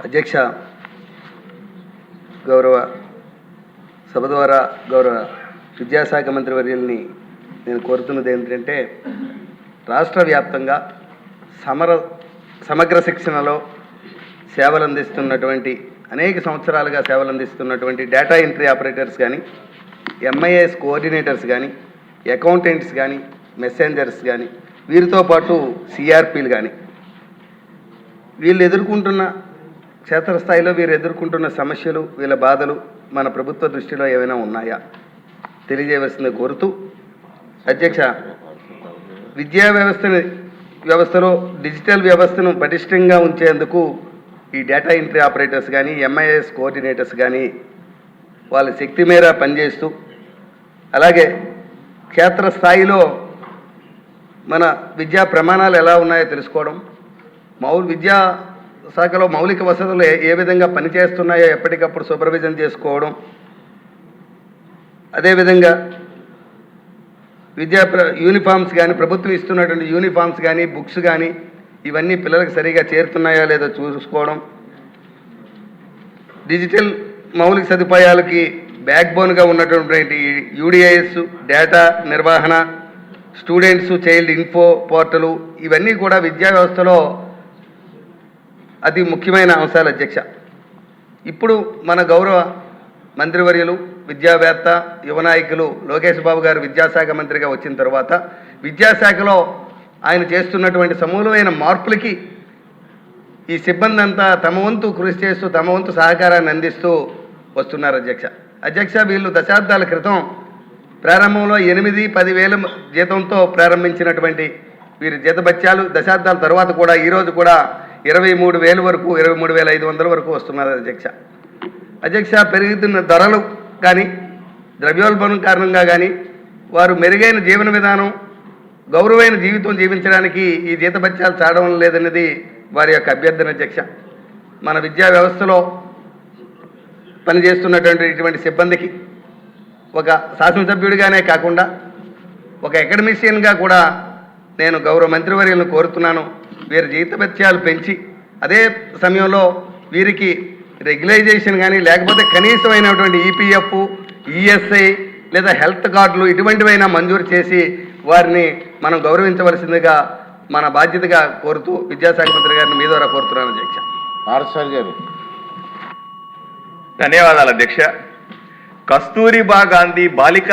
అధ్యక్ష, గౌరవ సభ ద్వారా గౌరవ విద్యాశాఖ మంత్రి వర్యుల్ని నేను కోరుతున్నది ఏంటంటే, రాష్ట్ర వ్యాప్తంగా సమగ్ర శిక్షణలో సేవలు అందిస్తున్నటువంటి అనేక సంవత్సరాలుగా సేవలు అందిస్తున్నటువంటి డేటా ఎంట్రీ ఆపరేటర్స్ కానీ, ఎంఐఎస్ కోఆర్డినేటర్స్ కానీ, అకౌంటెంట్స్ కానీ, మెసెంజర్స్ కానీ, వీరితో పాటు సిఆర్పీలు కానీ, వీళ్ళు ఎదుర్కొంటున్న క్షేత్రస్థాయిలో వీరు ఎదుర్కొంటున్న సమస్యలు, వీళ్ళ బాధలు మన ప్రభుత్వ దృష్టిలో ఏమైనా ఉన్నాయా తెలియజేయవలసింది కోరుతూ, అధ్యక్ష, విద్యా వ్యవస్థలో డిజిటల్ వ్యవస్థను పటిష్టంగా ఉంచేందుకు ఈ డేటా ఎంట్రీ ఆపరేటర్స్ కానీ, ఎంఐఎస్ కోఆర్డినేటర్స్ కానీ వాళ్ళ శక్తి మేర పనిచేస్తూ, అలాగే క్షేత్రస్థాయిలో మన విద్యా ప్రమాణాలు ఎలా ఉన్నాయో తెలుసుకోవడం, విద్యా శాఖలో మౌలిక వసతులు ఏ విధంగా పనిచేస్తున్నాయో ఎప్పటికప్పుడు సూపర్విజన్ చేసుకోవడం, అదేవిధంగా యూనిఫామ్స్ కానీ, ప్రభుత్వం ఇస్తున్నటువంటి యూనిఫామ్స్ కానీ, బుక్స్ కానీ ఇవన్నీ పిల్లలకు సరిగా చేరుతున్నాయో లేదో చూసుకోవడం, డిజిటల్ మౌలిక సదుపాయాలకి బ్యాక్బోన్గా ఉన్నటువంటి యూడిఐఎస్, డేటా నిర్వహణ, స్టూడెంట్స్ చైల్డ్ ఇన్ఫో పోర్టలు, ఇవన్నీ కూడా విద్యా వ్యవస్థలో అతి ముఖ్యమైన అంశాలు అధ్యక్ష. ఇప్పుడు మన గౌరవ మంత్రివర్యులు, విద్యావేత్త, యువ నాయకులు లోకేష్ బాబు గారు విద్యాశాఖ మంత్రిగా వచ్చిన తర్వాత విద్యాశాఖలో ఆయన చేస్తున్నటువంటి సమూలమైన మార్పులకి ఈ సిబ్బంది అంతా తమ వంతు కృషి చేస్తూ తమ వంతు సహకారాన్ని అందిస్తూ వస్తున్నారు అధ్యక్ష. వీళ్ళు దశాబ్దాల క్రితం ప్రారంభంలో 8-10 వేల జీతంతో ప్రారంభించినటువంటి వీరి జీతభత్యాలు దశాబ్దాల తర్వాత కూడా ఈరోజు కూడా 23,000 వరకు, 23,500 వరకు వస్తున్నారు అధ్యక్ష. పెరుగుతున్న ధరలు కానీ, ద్రవ్యోల్బణం కారణంగా కానీ వారు మెరుగైన జీవన విధానం, గౌరవమైన జీవితం జీవించడానికి ఈ జీతభత్యాలు చాలడం లేదన్నది వారి యొక్క అభ్యర్థన అధ్యక్ష. మన విద్యా వ్యవస్థలో పనిచేస్తున్నటువంటి ఇటువంటి సిబ్బందికి ఒక శాసనసభ్యుడిగానే కాకుండా ఒక అకాడమిషియన్గా కూడా నేను గౌరవ మంత్రివర్యులను కోరుతున్నాను. వీరి జీతభత్యాలు పెంచి అదే సమయంలో వీరికి రెగ్యులైజేషన్ కానీ, లేకపోతే కనీసమైనటువంటి ఈపీఎఫ్, ఈఎస్ఐ లేదా హెల్త్ కార్డులు ఇటువంటివైనా మంజూరు చేసి వారిని మనం గౌరవించవలసిందిగా మన బాధ్యతగా కోరుతూ విద్యాశాఖ మంత్రి గారిని మీ ద్వారా కోరుతున్నాను అధ్యక్ష. పార్సాల్ గారు. ధన్యవాదాలు అధ్యక్ష. కస్తూరిబా గాంధీ బాలికల